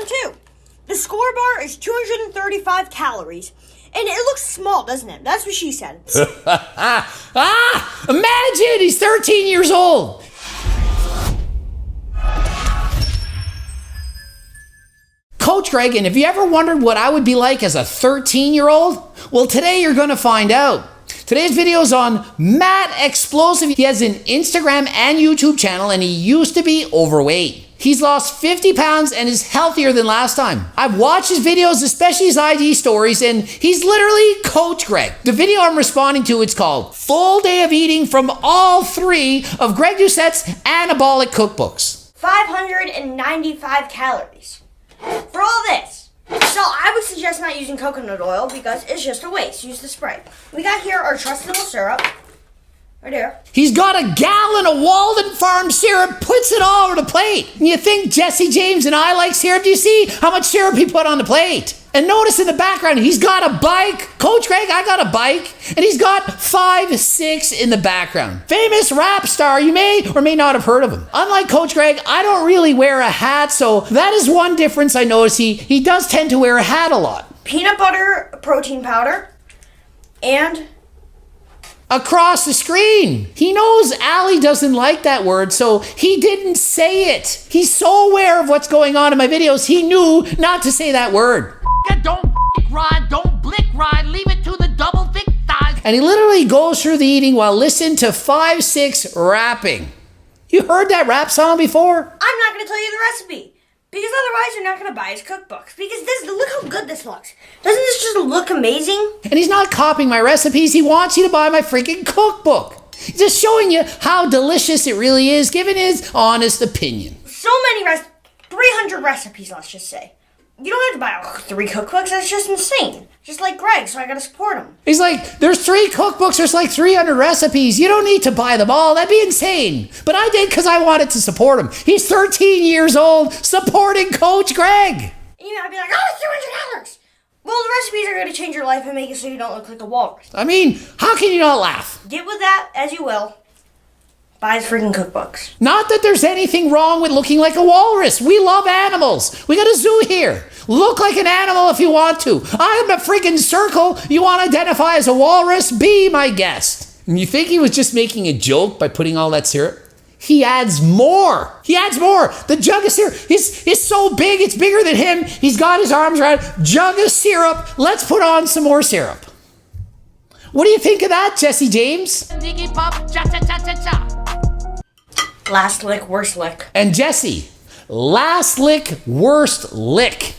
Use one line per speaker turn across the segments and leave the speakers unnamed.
one too. The score bar is 235 calories. And it looks small, doesn't it? That's what she said.
Imagine he's 13 years old. Coach Greg, and have you ever wondered what I would be like as a 13-year-old? Well, today you're going to find out. Today's video is on Matt Explosive. He has an Instagram and YouTube channel, and he used to be overweight. He's lost 50 pounds and is healthier than last time. I've watched his videos, especially his IG stories, and he's literally Coach Greg. The video I'm responding to, it's called Full Day of Eating from all three of Greg Doucette's anabolic cookbooks.
595 calories. For all this. So I would suggest not using coconut oil because it's just a waste. Use the spray. We got here our trusty little syrup. Right there.
He's got a gallon of Walden Farm syrup, puts it all over the plate. And you think Jesse James and I like syrup? Do you see how much syrup he put on the plate? And notice in the background, he's got a bike. Coach Greg, I got a bike. And he's got 5'6" in the background. Famous rap star, you may or may not have heard of him. Unlike Coach Greg, I don't really wear a hat, so that is one difference I notice. He does tend to wear a hat a lot.
Peanut butter protein powder and
across the screen. He knows Allie doesn't like that word, so he didn't say it. He's so aware of what's going on in my videos, he knew not to say that word.
Don't ride, don't blick ride, leave it to the double thick thighs.
And he literally goes through the eating while listening to 5'6" rapping. You heard that rap song before?
I'm not going to tell you the recipe. Because otherwise you're not going to buy his cookbooks. Because look how good this looks. Doesn't this just look amazing?
And he's not copying my recipes. He wants you to buy my freaking cookbook. He's just showing you how delicious it really is, giving his honest opinion.
So many 300 recipes, let's just say. You don't have to buy 3 cookbooks. That's just insane. Just like Greg, so I got to support him.
He's like, there's 3 cookbooks. There's like 300 recipes. You don't need to buy them all. That'd be insane. But I did because I wanted to support him. He's 13 years old supporting Coach Greg.
And you might be like, oh, it's $200. Well, the recipes are going to change your life and make it so you don't look like a walrus.
I mean, how can you not laugh?
Get with that as you will. Buy his freaking cookbooks.
Not that there's anything wrong with looking like a walrus. We love animals. We got a zoo here. Look like an animal if you want to. I'm a freaking circle. You want to identify as a walrus? Be my guest. And you think he was just making a joke by putting all that syrup? He adds more. He adds more. The jug of syrup is so big, it's bigger than him. He's got his arms around jug of syrup. Let's put on some more syrup. What do you think of that, Jesse James?
Diggy pop, cha cha cha cha cha.
Last lick, worst lick.
And Jesse, last lick, worst lick.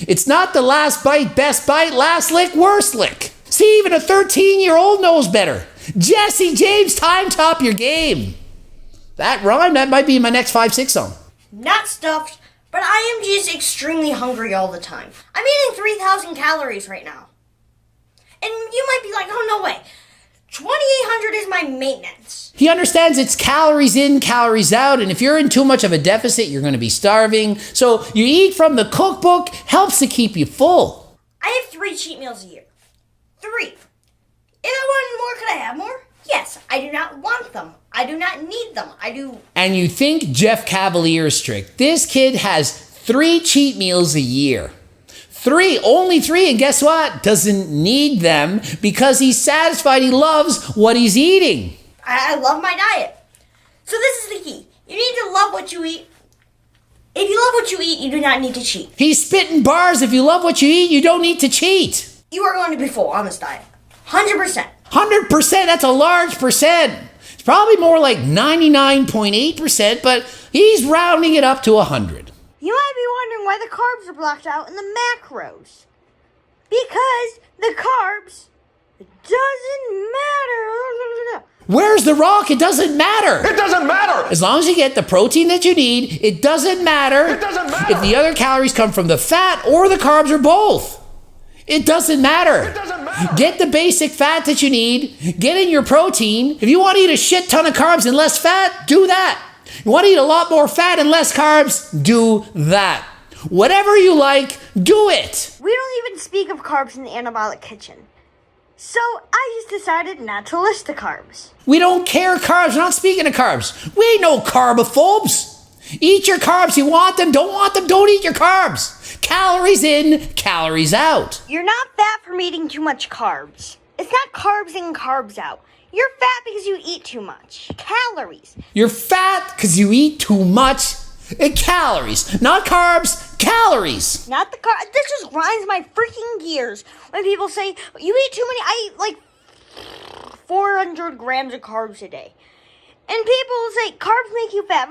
It's not the last bite, best bite, last lick, worst lick. See, even a 13-year-old knows better. Jesse James, time to up your game. That rhyme, that might be my next 5'6" song.
Not stuffed, but I am just extremely hungry all the time. I'm eating 3,000 calories right now. And you might be like, oh, no way. 2,800 is my maintenance.
He understands it's calories in, calories out, and if you're in too much of a deficit, you're going to be starving. So you eat from the cookbook, helps to keep you full.
I have 3 cheat meals a year. 3. If I wanted more, could I have more? Yes, I do not want them. I do not need them. I do.
And you think Jeff Cavalier is strict. This kid has 3 cheat meals a year. 3, only 3, and guess what? Doesn't need them because he's satisfied. He loves what he's eating.
I love my diet. So this is the key. You need to love what you eat. If you love what you eat, you do not need to cheat.
He's spitting bars. If you love what you eat, you don't need to cheat.
You are going to be full on this diet. 100%.
100%, that's a large percent. It's probably more like 99.8%, but he's rounding it up to 100.
You might be wondering why the carbs are blocked out in the macros. Because the carbs doesn't matter.
Where's the rock? It doesn't matter.
It doesn't matter.
As long as you get the protein that you need, it doesn't matter.
It doesn't matter.
If the other calories come from the fat or the carbs or both. It doesn't matter.
It doesn't matter.
Get the basic fat that you need. Get in your protein. If you want to eat a shit ton of carbs and less fat, do that. You want to eat a lot more fat and less carbs, do that. Whatever you like, do it.
We don't even speak of carbs in the anabolic kitchen. So I just decided not to list the carbs.
We don't care carbs. We're not speaking of carbs. We ain't no carbophobes. Eat your carbs. You want them, don't eat your carbs. Calories in, calories out.
You're not fat from eating too much carbs. It's not carbs in, carbs out. You're fat because you eat too much. Calories.
You're fat because you eat too much calories. Not carbs, calories.
Not the carbs. This just grinds my freaking gears when people say, you eat too many. I eat like 400 grams of carbs a day. And people say, carbs make you fat.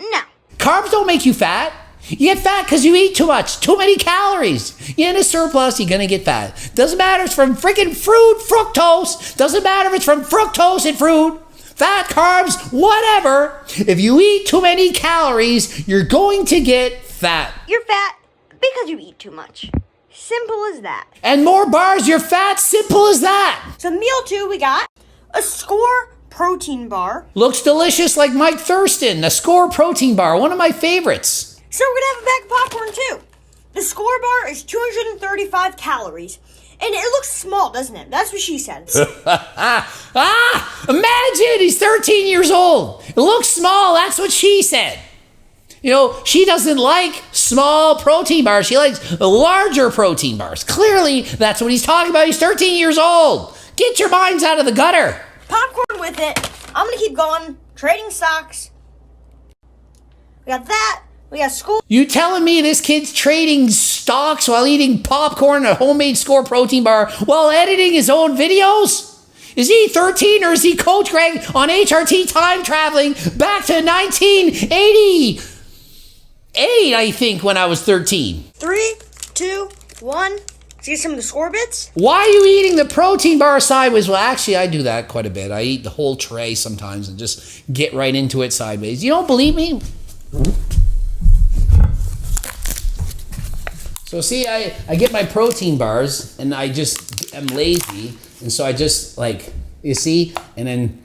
No.
Carbs don't make you fat. You get fat because you eat too much, too many calories. You're in a surplus, you're going to get fat. Doesn't matter if it's from freaking fruit, fructose. Doesn't matter if it's from fructose in fruit. Fat, carbs, whatever. If you eat too many calories, you're going to get fat.
You're fat because you eat too much. Simple as that.
And more bars, you're fat, simple as that.
So meal 2, we got a Score protein bar.
Looks delicious like Mike Thurston, the Score protein bar, one of my favorites.
So we're gonna have a bag of popcorn too. The Score bar is 235 calories. And it looks small, doesn't it? That's what she said.
Imagine he's 13 years old. It looks small, that's what she said. You know, she doesn't like small protein bars. She likes larger protein bars. Clearly, that's what he's talking about. He's 13 years old. Get your minds out of the gutter.
Popcorn with it. I'm gonna keep going. Trading stocks. We got that. We got school.
You telling me this kid's trading stocks while eating popcorn, a homemade Score protein bar, while editing his own videos? Is he 13 or is he Coach Greg on HRT time traveling back to 1988, I think, when I was 13?
3, 2, 1. Let's get some of the Score bits.
Why are you eating the protein bar sideways? Well, actually, I do that quite a bit. I eat the whole tray sometimes and just get right into it sideways. You don't believe me? So see, I get my protein bars and I just am lazy. And so I just like, you see, and then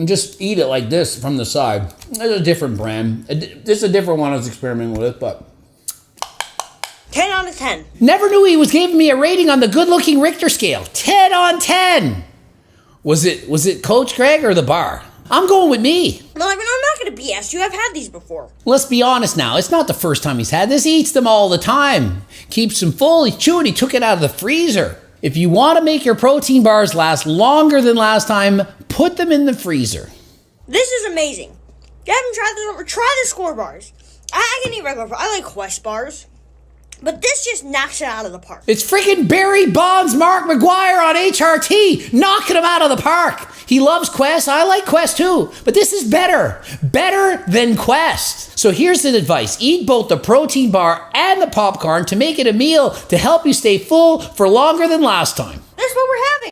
just eat it like this from the side. There's a different brand. This is a different one I was experimenting with, but
10 out of 10.
never knew he was giving me a rating on the good-looking Richter scale. 10 on 10. Was it Coach Greg or the bar? I'm going with me.
Well, I mean, I'm not going to BS you. I've had these before.
Let's be honest now. It's not the first time he's had this. He eats them all the time. Keeps them full. He's chewing. He took it out of the freezer. If you want to make your protein bars last longer than last time, put them in the freezer.
This is amazing. You haven't tried this before? Try the Score bars. I can eat regular bars. I like Quest bars. But this just knocks it out of the park.
It's freaking Barry Bonds, Mark McGuire on HRT, knocking him out of the park. He loves Quest. I like Quest too. But this is better. Better than Quest. So here's the advice. Eat both the protein bar and the popcorn to make it a meal to help you stay full for longer than last time.
This is what we're having.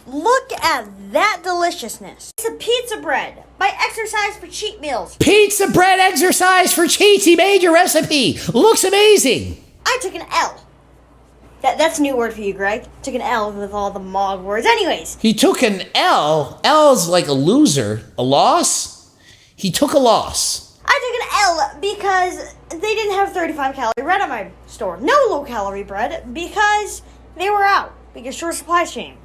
Look at that deliciousness. It's a pizza bread by Exercise for Cheat Meals.
Pizza bread exercise for cheats. He made your recipe. Looks amazing.
I took an L. That's a new word for you, Greg. Took an L with all the Mog words. Anyways.
He took an L. L's like a loser. A loss? He took a loss.
I took an L because they didn't have 35 calorie bread at my store. No low calorie bread because they were out. Because short supply chain.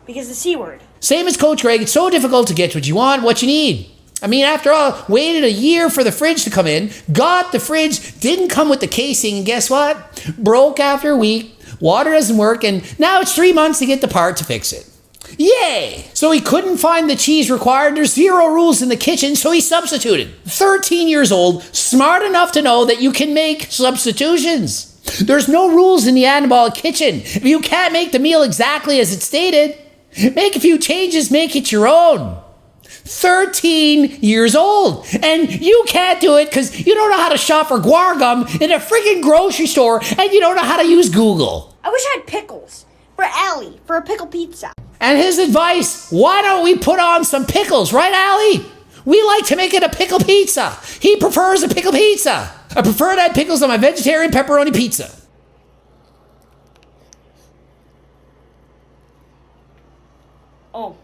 Because the C word.
Same as Coach Greg, it's so difficult to get what you want, what you need. I mean, after all, waited a year for the fridge to come in, got the fridge, didn't come with the casing, and guess what? Broke after a week, water doesn't work, and now it's 3 months to get the part to fix it. Yay! So he couldn't find the cheese required, there's 0 rules in the kitchen, so he substituted. 13 years old, smart enough to know that you can make substitutions. There's no rules in the anabolic kitchen. If you can't make the meal exactly as it's stated, make a few changes, make it your own. 13 years old. And you can't do it because you don't know how to shop for guar gum in a freaking grocery store and you don't know how to use Google.
I wish I had pickles for Allie for a pickle pizza.
And his advice, why don't we put on some pickles, right, Allie? We like to make it a pickle pizza. He prefers a pickle pizza. I prefer to add pickles on my vegetarian pepperoni pizza.
Oh,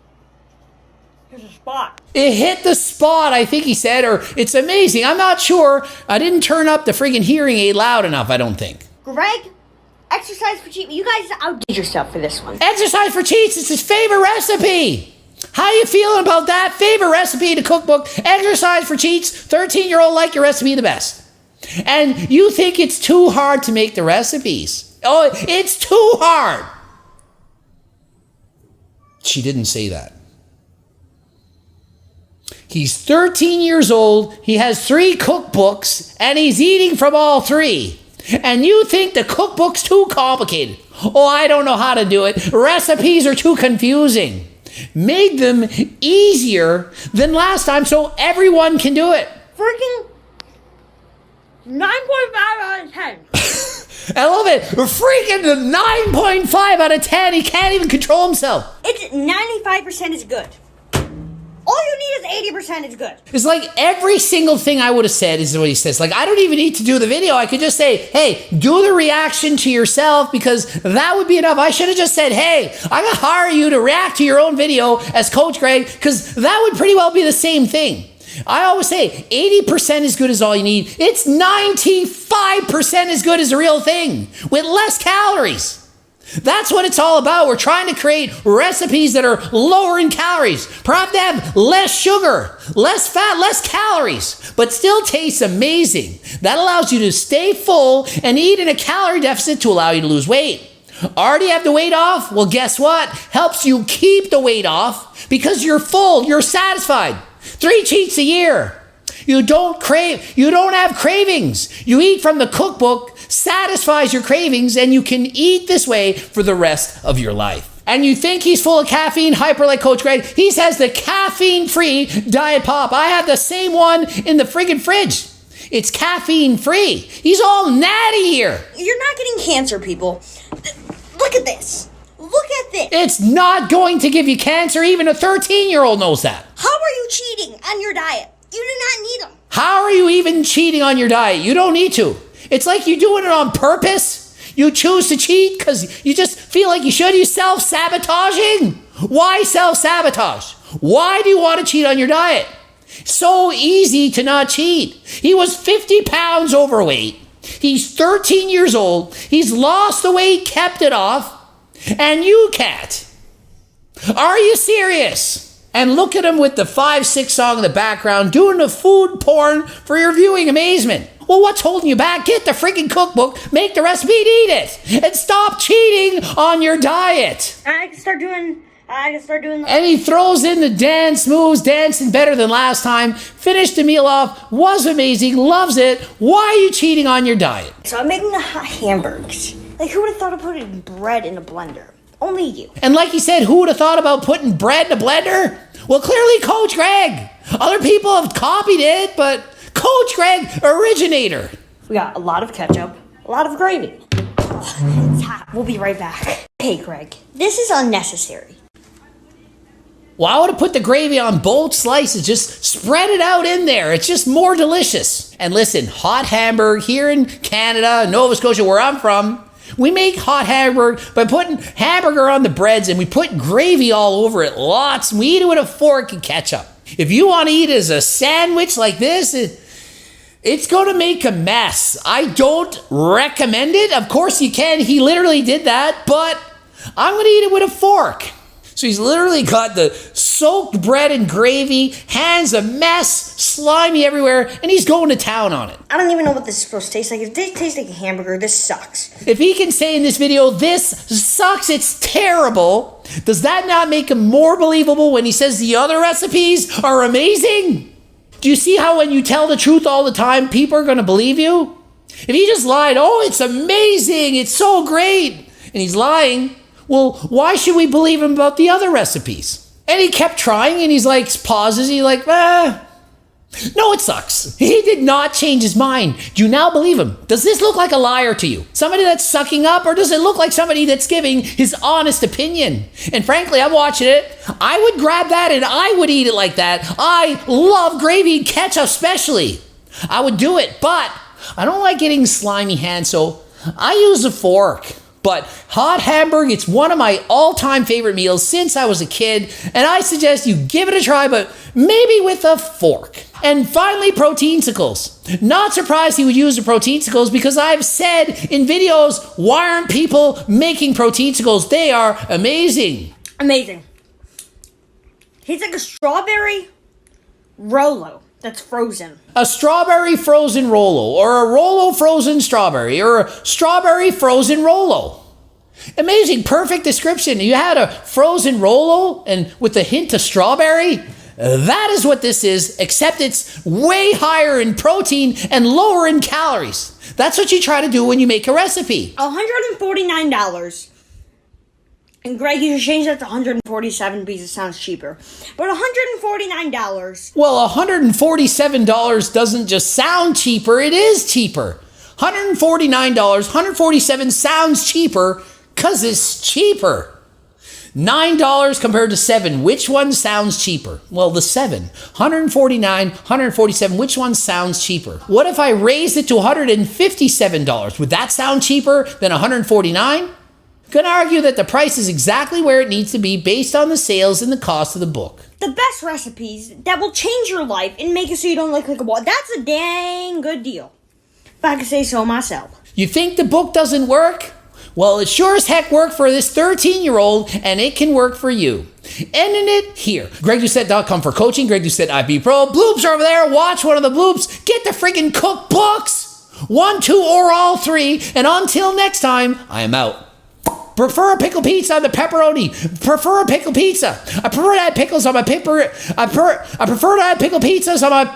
here's a spot.
It hit the spot, I think he said, or it's amazing. I'm not sure. I didn't turn up the friggin' hearing aid loud enough, I don't think.
Greg, exercise for cheats. You guys outdid yourself for this one.
Exercise for cheats is his favorite recipe. How you feeling about that? Favorite recipe in the cookbook, exercise for cheats, 13-year-old like your recipe the best. And you think it's too hard to make the recipes. Oh, it's too hard. She didn't say that. He's 13 years old, he has 3 cookbooks, and he's eating from all 3. And you think the cookbook's too complicated. Oh, I don't know how to do it. Recipes are too confusing. Make them easier than last time so everyone can do it.
Freaking 9.5 out of 10.
I love it. Freaking 9.5 out of 10. He can't even control himself.
It's 95% is good. All you need is 80% is good.
It's like every single thing I would have said is what he says. Like, I don't even need to do the video. I could just say, hey, do the reaction to yourself, because that would be enough. I should have just said, hey, I'm going to hire you to react to your own video as Coach Greg, because that would pretty well be the same thing. I always say 80% as good as all you need. It's 95% as good as the real thing with less calories. That's what it's all about. We're trying to create recipes that are lower in calories. Perhaps they have less sugar, less fat, less calories, but still tastes amazing. That allows you to stay full and eat in a calorie deficit to allow you to lose weight. Already have the weight off? Well, guess what? Helps you keep the weight off because you're full, you're satisfied. 3 cheats a year. You don't have cravings. You eat from the cookbook, satisfies your cravings, and you can eat this way for the rest of your life. And you think he's full of caffeine, hyper like Coach Greg. He says the caffeine-free Diet Pop. I have the same one in the friggin' fridge. It's caffeine-free. He's all natty here.
You're not getting cancer, people. Look at this. Look at this.
It's not going to give you cancer. Even a 13-year-old knows that.
How are you cheating on your diet? You do not need them.
How are you even cheating on your diet? You don't need to. It's like you're doing it on purpose. You choose to cheat because you just feel like you should. You self-sabotaging. Why self-sabotage? Why do you want to cheat on your diet? So easy to not cheat. He was 50 pounds overweight. He's 13 years old. He's lost the weight, kept it off, and you can't. Are you serious? And look at him with the 5-6 song in the background doing the food porn for your viewing amazement. Well, what's holding you back? Get the freaking cookbook, make the recipe and eat it. And stop cheating on your diet.
I can start doing
And he throws in the dance moves, dancing better than last time. Finished the meal off, was amazing, loves it. Why are you cheating on your diet?
So I'm making the hamburgers. Like, who would have thought of putting bread in a blender? Only you.
And like he said, who would have thought about putting bread in a blender? Well, clearly Coach Greg. Other people have copied it, but Coach Greg, originator.
We got a lot of ketchup, a lot of gravy. It's hot. We'll be right back. Hey, Greg, this is unnecessary.
Well, I would have put the gravy on both slices. Just spread it out in there. It's just more delicious. And listen, hot hamburger here in Canada, Nova Scotia, where I'm from, we make hot hamburger by putting hamburger on the breads and we put gravy all over it, lots. We eat it with a fork and ketchup. If you want to eat it as a sandwich like this, it's going to make a mess. I don't recommend it. Of course you can. He literally did that, but I'm going to eat it with a fork. So he's literally got the soaked bread and gravy, hands a mess, slimy everywhere, and he's going to town on it.
I don't even know what this is supposed to taste like. If this tastes like a hamburger, this sucks.
If he can say in this video, this sucks, it's terrible, does that not make him more believable when he says the other recipes are amazing? Do you see how when you tell the truth all the time, people are going to believe you? If he just lied, oh, it's amazing, it's so great, and he's lying, well, why should we believe him about the other recipes? And he kept trying, and he's like, pauses, he's like, no, it sucks. He did not change his mind. Do you now believe him? Does this look like a liar to you? Somebody that's sucking up, or does it look like somebody that's giving his honest opinion? And frankly, I'm watching it. I would grab that and I would eat it like that. I love gravy and ketchup especially. I would do it, but I don't like getting slimy hands, so I use a fork. But hot hamburger, it's one of my all-time favorite meals since I was a kid, and I suggest you give it a try, but maybe with a fork. And finally, Proteinsicles. Not surprised he would use the Proteinsicles because I've said in videos, why aren't people making Proteinsicles? They are amazing.
Amazing. He's like a strawberry Rolo that's frozen.
A strawberry frozen Rolo, or a Rolo frozen strawberry, or a strawberry frozen Rolo. Amazing, perfect description. You had a frozen Rolo and with a hint of strawberry. That is what this is, except it's way higher in protein and lower in calories. That's what you try to do when you make a recipe.
$149. And Greg, you should change that to $147 because it sounds cheaper. But $149.
Well, $147 doesn't just sound cheaper, it is cheaper. $149, $147 sounds cheaper because it's cheaper. $9 compared to $7. Which one sounds cheaper? Well, the 7. $149, $147. Which one sounds cheaper? What if I raised it to $157? Would that sound cheaper than $149? Gonna argue that the price is exactly where it needs to be based on the sales and the cost of the book.
The best recipes that will change your life and make it so you don't look like a wall. That's a dang good deal. If I could say so myself.
You think the book doesn't work? Well, it sure as heck worked for this 13-year-old, and it can work for you. Ending it here. GregDoucette.com for coaching. Greg Doucette IB Pro. Bloops are over there. Watch one of the bloops. Get the friggin' cookbooks. 1, 2, or all 3. And until next time, I am out. Prefer a pickle pizza on the pepperoni. Prefer a pickle pizza. I prefer to add pickles on my paper. I prefer to add pickle pizzas on my